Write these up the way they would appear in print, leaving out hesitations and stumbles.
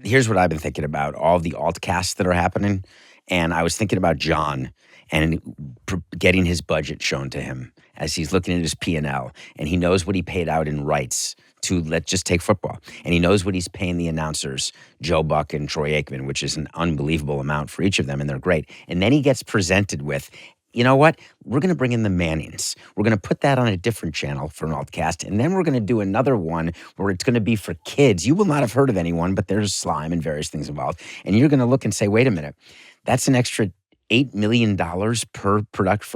Here's what I've been thinking about, all the alt casts that are happening. And I was thinking about John and getting his budget shown to him as he's looking at his P&L, and he knows what he paid out in rights to, let's just take football. And he knows what he's paying the announcers, Joe Buck and Troy Aikman, which is an unbelievable amount for each of them, and they're great. And then he gets presented with, you know what? We're going to bring in the Mannings. We're going to put that on a different channel for an altcast. And then we're going to do another one where it's going to be for kids. You will not have heard of anyone, but there's slime and various things involved. And you're going to look and say, wait a minute, that's an extra $8 million per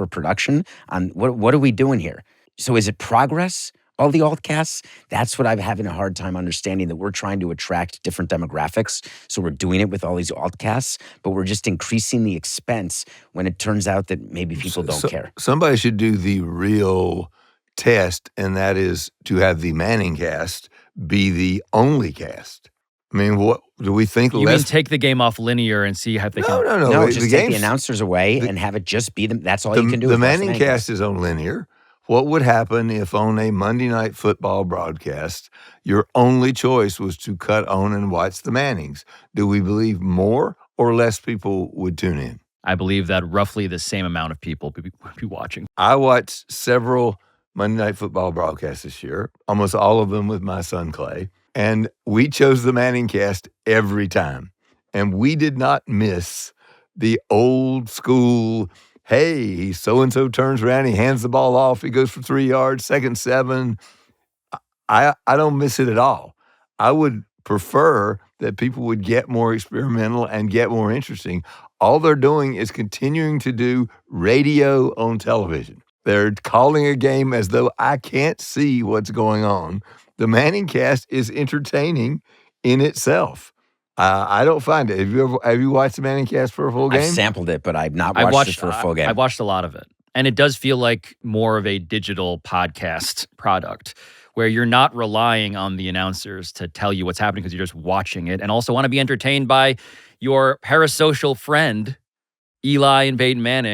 production. On what are we doing here? So is it progress? All the altcasts, that's what I'm having a hard time understanding, that we're trying to attract different demographics. So we're doing it with all these altcasts, but we're just increasing the expense when it turns out that maybe people don't care. Somebody should do the real test, and that is to have the ManningCast be the only cast. I mean, what do we think? You mean take the game off linear and see how they can? No, just take the announcers away and have it just be them. That's all you can do. The ManningCast is on linear. What would happen if on a Monday Night Football broadcast, your only choice was to cut on and watch the Mannings? Do we believe more or less people would tune in? I believe that roughly the same amount of people would be watching. I watched several Monday Night Football broadcasts this year, almost all of them with my son Clay, and we chose the ManningCast every time. And we did not miss the old school, hey, so-and-so turns around, he hands the ball off, he goes for 3 yards, 2nd 7. I don't miss it at all. I would prefer that people would get more experimental and get more interesting. All they're doing is continuing to do radio on television. They're calling a game as though I can't see what's going on. The ManningCast is entertaining in itself. I don't find it. Have you watched the ManningCast for a full game? I've sampled it, but I've not watched it for a full game. I've watched a lot of it. And it does feel like more of a digital podcast product where you're not relying on the announcers to tell you what's happening because you're just watching it and also want to be entertained by your parasocial friend, Eli and Peyton Manning.